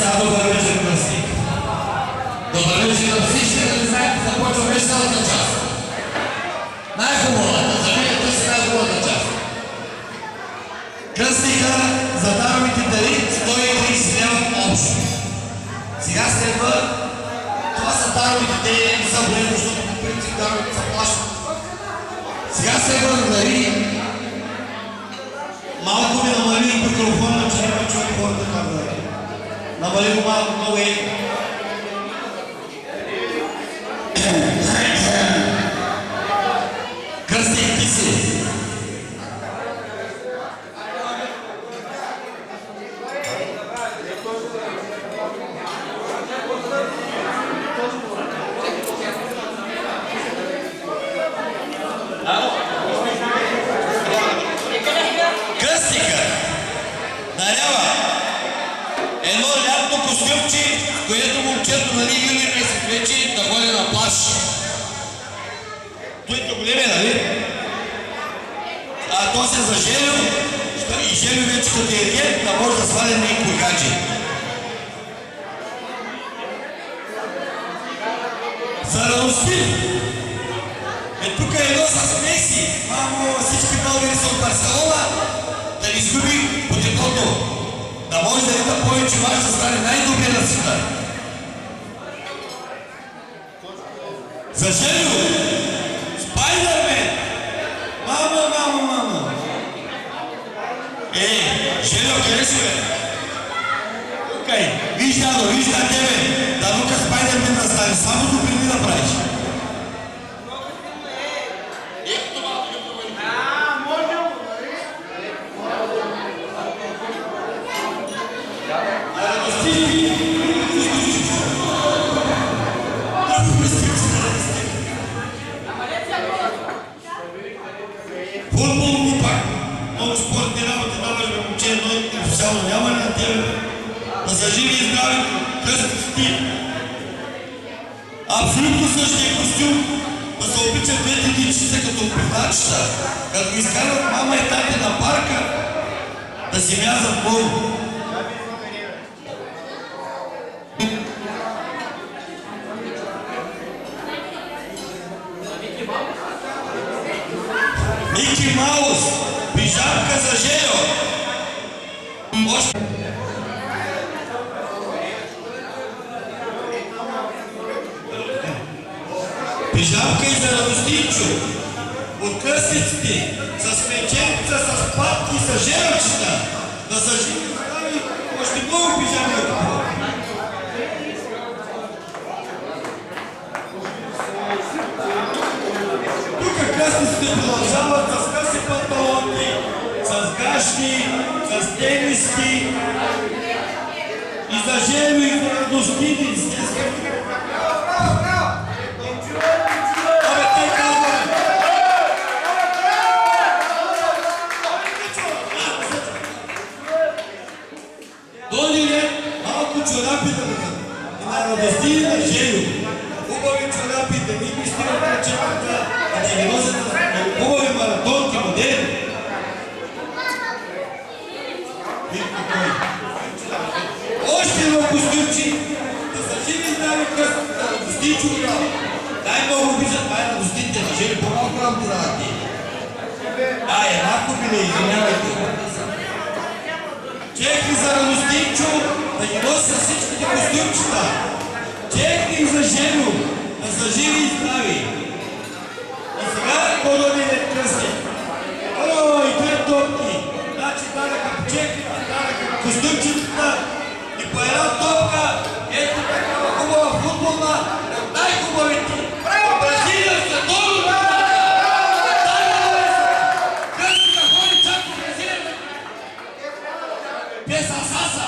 сега добър вечер, Кръстник. Добър вечер на всички, да не знаете, започва веселата част. Най-хубавата, за мен това си най-хубавата част. Кръстника за даровите дари 130 лева общо. Сега следва, това са даровите дари, не са големи, защото по принцип даровите са плащат. Сега следва да дари. Малко ми намали микрофона, че няма чули хората как да дари. Намали го малко, много е. Кръстник, ти си. Кръстника дарява едно лятно костюмче, в което момчето, нали, юли месец вече да ходи на плаж. Той големе, нали? А то се зажелил и жели вече като ерген, да може да сваля някакво гадже. За радости! Тук е едно с Меси, мамо, всички българи са от Барселона, да ни изгуби потеклото, да може да ида повече мач, да стане най-добре на света. За Желю! Спайдърмен! Мамо! Желю, къде си, бе? Окей, виж на тебе, да нука Спайдърмен да стане, само добри ми да правиш. Футбол пак. Много спортни работи, даваш бе момче, но официално няма ли на тебе? Да са живи и здрави, кръстници. Абсолютно същия костюм, да се обичат двете дичица като призначета, като изкарват мама и тати на парка, да си мязат много. Мики Маус, пижамка за Желю. Пижамка и за Радостинчо. От кръстниците, с печенца, с патки, с желчета. Да са живи здрави, още много пижами от това. Тук кръстниците продължават с къси панталонки, с гащи, с тениски и за Желю и за Радостини. Чорапите и на Радостини и на Желю. Хубави чорапите, ни ми стигат на чепата, да не носят хубави маратонки, модели. Още едно костюмче, да са живи и здрави кръстните на Радостинчо. Най-много обичат, това е Радостините, на Желю по-малко работи дават ти. Еднакво биле, извинявайте. Чехли за Радостинчо, да ги носи с всичките костюмчета. Чехли за Желю, да са живи и здрави. И сега по-добре кръстник. И две топки. Значи дараха по чехлите, дараха костюмчетата и по една топка, ето такава хубава футболна, от най-хубавите. Бразилия са долу! Кръстника ходи чак по Бразилия. Песа Саса.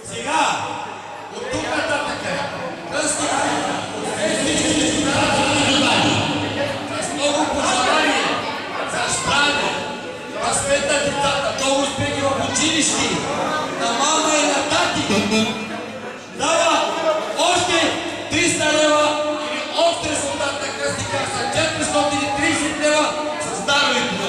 Сега, от тук нататък кръстник всички с много пожелание за здраве, разпет на децата, много успехи в училище, на мама и на тати. Дава още 300 лева или общ резултат на кръстника са 430 лева с даровите.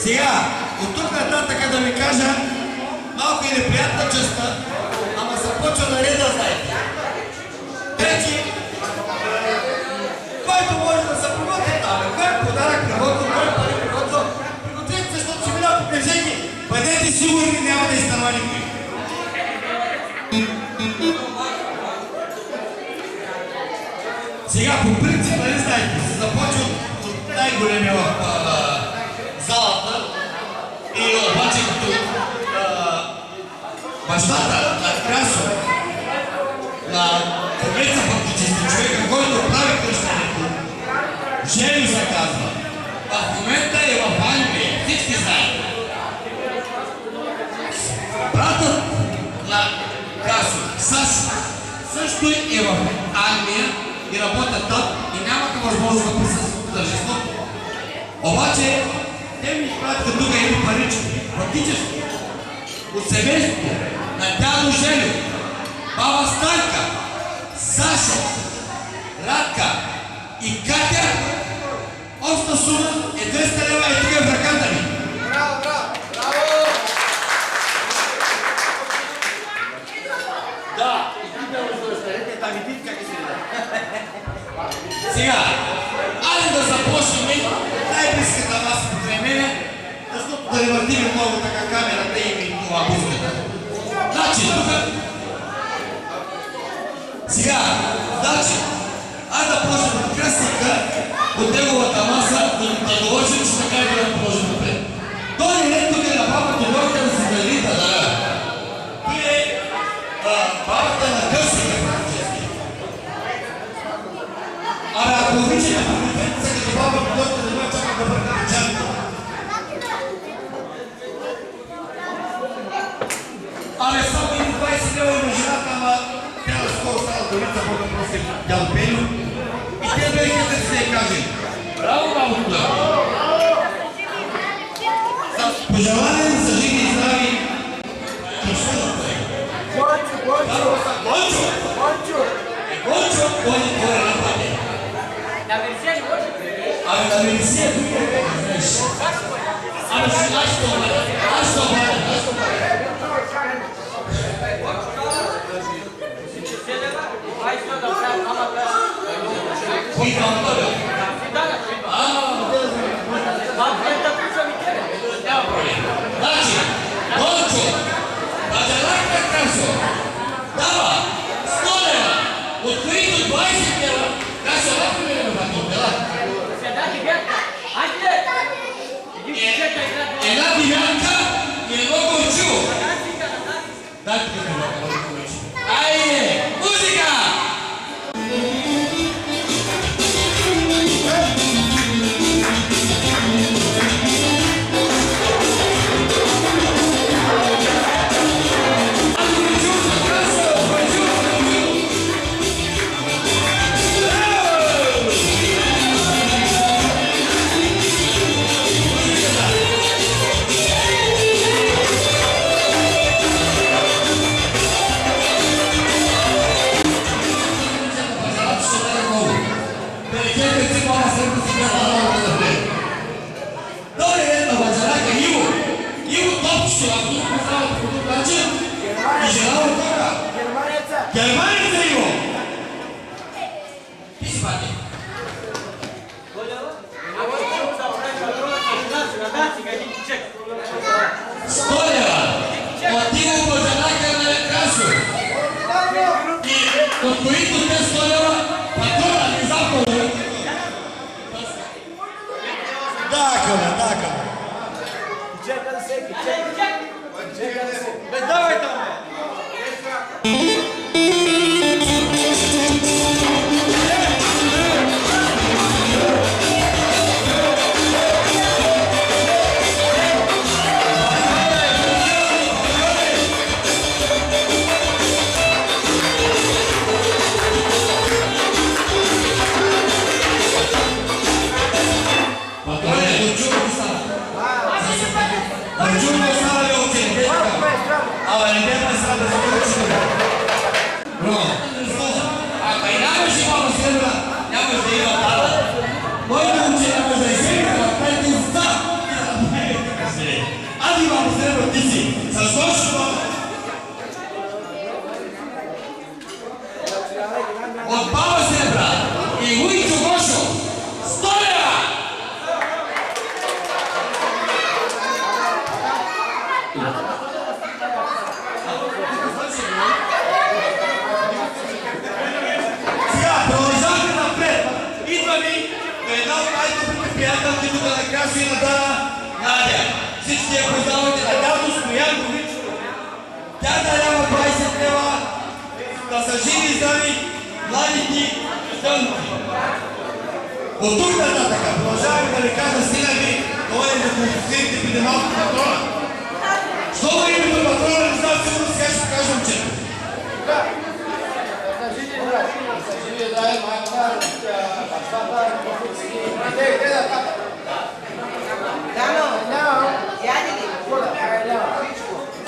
Сега, от тук нататък да ви кажа малко и неприятна частта, ама започва да реда, знаете. Трети, който може да се приготви там, кой подарък приготвил, кой пари приготвил, пригответе, защото ще мина по кажеки, бъдете сигурни, няма да издава никой. Сега по принцип, нали знаете, се започва от най-големия в залата и обаче като бащата на Красо, на комеца фактически човека, който прави кръщането, Желю се казва. В момента е в Англия, всички знаят. Братът на Красо, Сашо, също е в Англия и работят там и нямаха възможност да присъстват в тържеството. Обаче, те ми изпратиха тук едни парички, фактически, от семейството на дядо Желю, баба Станка, Сашо, Радка и Катя. Обща сума е 200 лева и тук е в ръката ми. Браво, браво! Браво! Да, и ти да разгледате, там и ти как се да. Сега, айде да започнем най-близката маса покрай мене, защото да не въртим много така камерата и това музиката. Значи, тук... Сега, значи, айде да почнем от кръстника, от неговата маса, да доложим, че така и да продължим напред. Той не е тук на баба Тодорка да се дали да дара. Той е бабата на кръстника. Абе, ако обичате, покупете се като баба Тодорка, да няма чакам да бъркам чарка. Абе, само и 20 лева има жената, ама тя скоро става долица, мога да проси дядо Пеню. И те белите да се кажем. Браво, баба Тодорка! С пожелание за живи и здрави кръщото е. Гончо, Гончо! Гончо! Гончо! Гончо, кой е нападен? На Версия не може? Абе, на Версия тук е, знаеш. Абе, аз ще обадя. Кой да отбавя? Няма проблем. Значи, Гончо, баджалакта Красо, дава 100 лева, от които 20 лева, Красо, лапи ме на батон, една дивянка и едно горчиво. Дайте ми едно горчиво. Айде, музика! Германеца Иво! Ти си пати? Столява! От Иво Божанака на Красо! И от които те Столява, патрона ми запълни! Дака! Чека да всеки, чека да всеки. Бе, давай там, бе! Абе, не бе ме срам да се така сината Надя. Всички я познавате на дядо Стоян Говичко. Тя дарява 20 лева да са живи и здрави младите стънки. От тук нататък продължаваме да ви кажа сина ви, това е да конфискирате преди малко патрона. Що го името патрона не знам, сигурно сега ще кажем, че.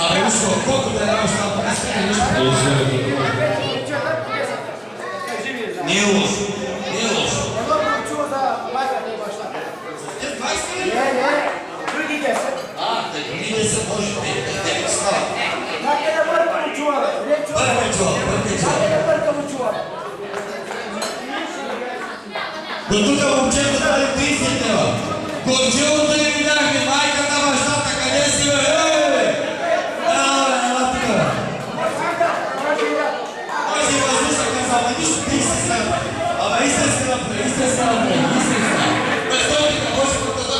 Абе, Мишко, колко да даваш там покискате нещо? Не е лошо, не е лошо. Другите са. Другите са, може би, те ми става. Как е да бъркам чува, бе? Бъркай чува, бъркай чува. Как е да бъркам чува, бе? До тук момчето даде 30 лева. Горчилото не ми дахме, майката, бащата, къде си, бе? Ела тук. Може и въздуша каза, ама нищо 30 лева. Ама истинска напред, истинска напред, истинска. Престолника, може да да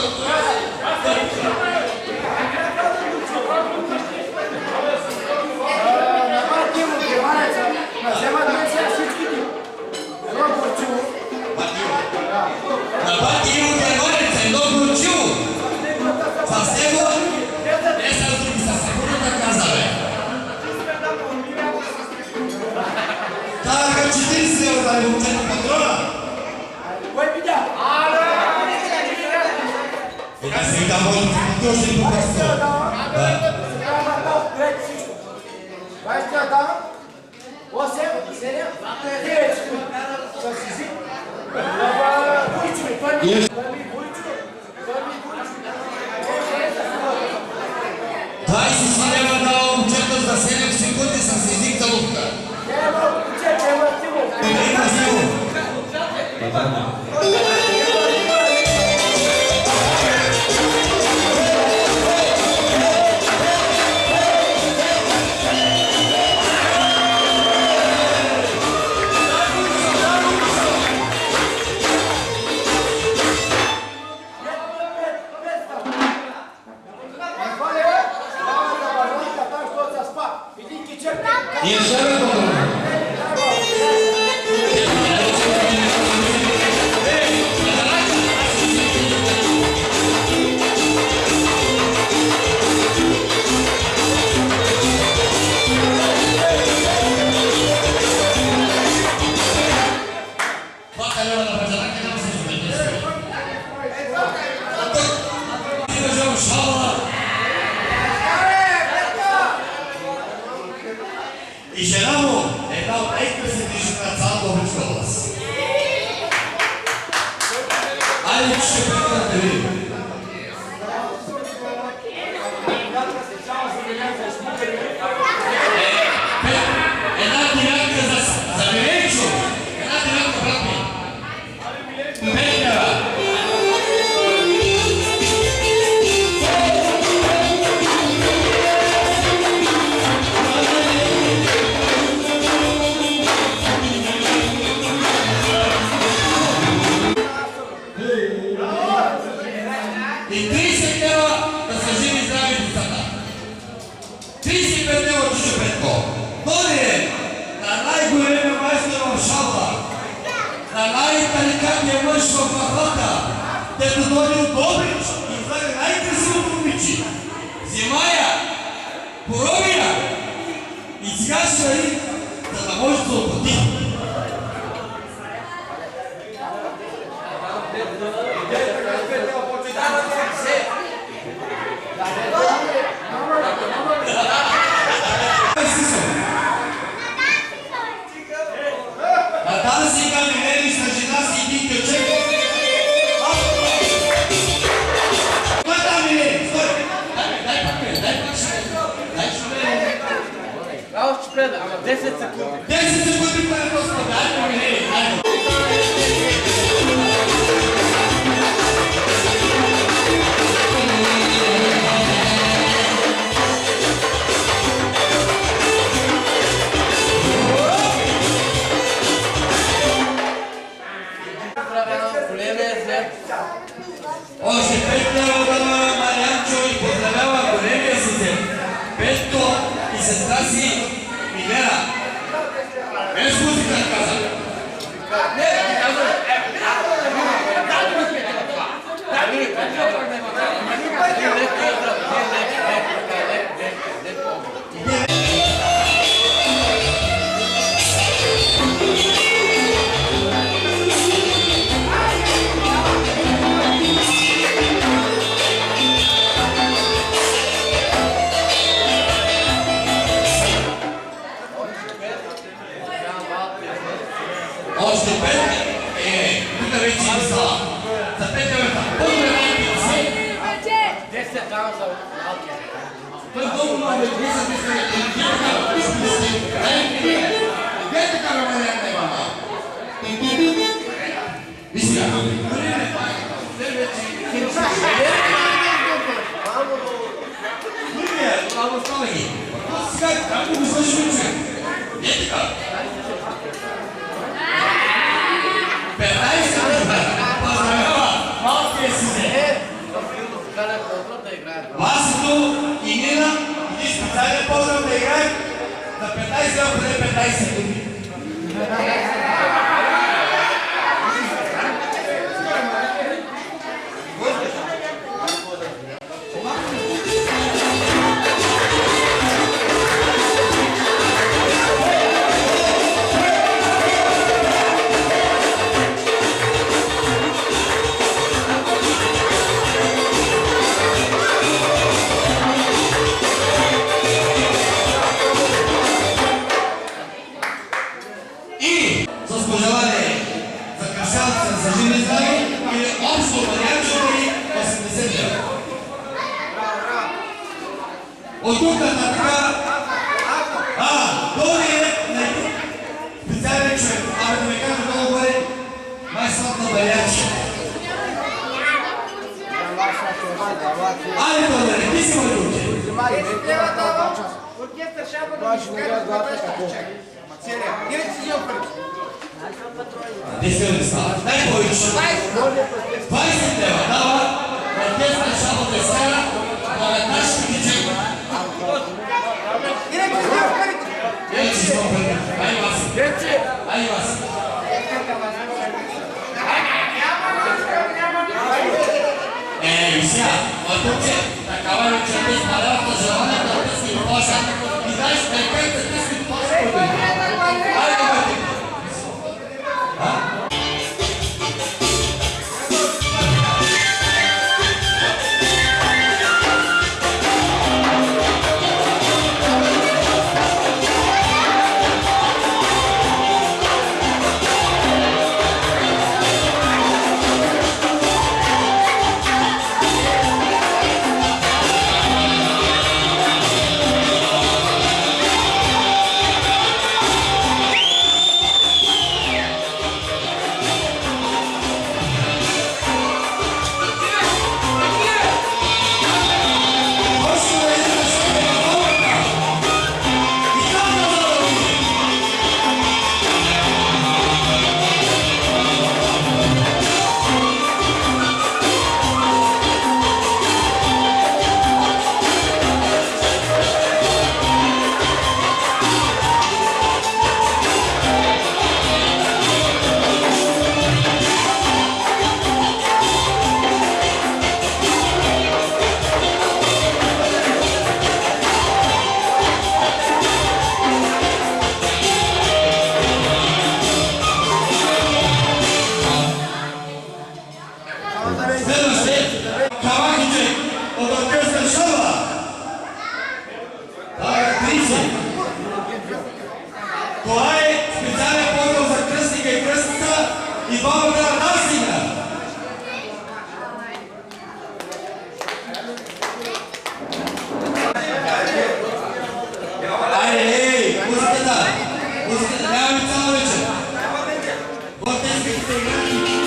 на бати Иво Германеца, едно горчило. С него не са други, със секундата каза, бе. Караха 40 лева да не момчето патрона. Кой видя? Аз си да моето точно тук сто. Дай си си няма дала момчето за 7 секунди с език за лупка. Има сило. Ние ще ме подобно. И жена му е една от най-красивите жени на цялата Добричка област. Айде, че ще прекъна да видим. Една девятка за Миленчо. Една девятка, брат ми. 5 лева. И 30 лева да са живи и здрави децата. 35 лева Чичо Петко. Той на най-големия майстор в шалва, на най-таликатния мъж в махлата, дето дойде от Добрич и издаде най-красивото момиче. Зимая, Поровия и сега ще вари, за да може да се оплати. Там сега Милени с жена си един кълчек. Кой там Милени? Стой! Дай пак ме, дай пак ще. Дай ще ме. Още пред, ама 10 секунди. 10 секунди пред просто. Дай Милени, дай. Още 5 сестра си Милена. Без музика, казах. Още пет тук вече им става. За 5 минута. По-добре малки си. 10 дава за малкия. Той много много е близък и се Где така намеря не баба? Виж сега. Мамо, става ги. Сега, как го слушаш, човек? Не така. 15 поздравява малкия си зе. Васето и Нина и специален поздрав да играем на 15 лева преди 15 години. От тук нататък, долу е специален човек, да ми кажа долу бъде най-слабна бариача. Айде, Тодоре, ти си мой учен. Оркестър шапа да ми изкарат главата като чак. Или си взел пари? 10 лева става. Дай повече. 20 лева дава оркестър шапа да изкара, но веднъж ще ги чека. Или си взел парите? Или си взел парите. Айде вас. Айде вас. Вися, отуче, такава вечерта изпадавата желаната да тъски поша. И знаеш, как да тъски поша? Айде, бъде. Това е специален поздрав за кръстника и кръстната и бабата на Насина. Айде, музиката! Музиката, нямаме цяла вечер. Вот тези играти.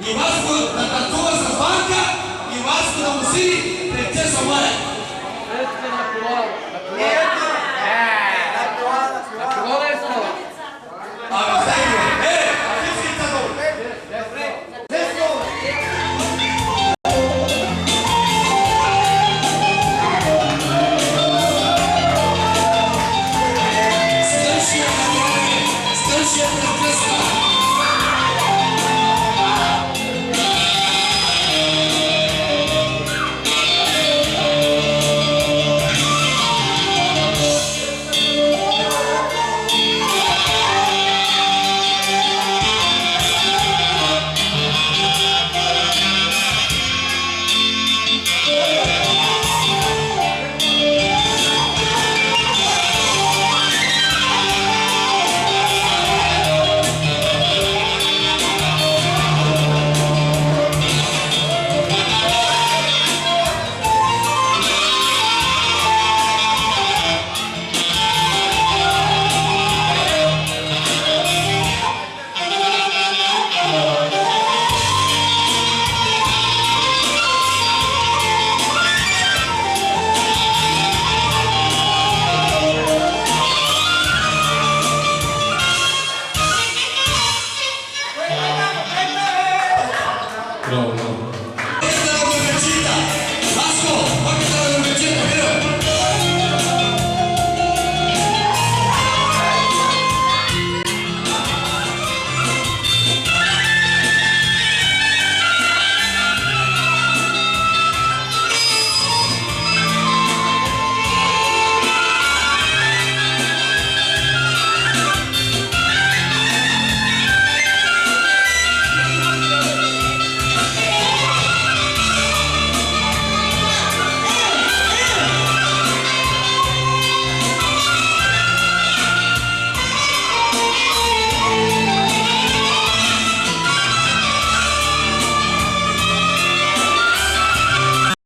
И Васко да танцува с Ванка и Васко да му сиди принцеса Мая. Абе, стай бе! Всички са долу! Стършия на главе! Стършия на кръста! Bravo. Questa è la tua vicina! Vasco, porta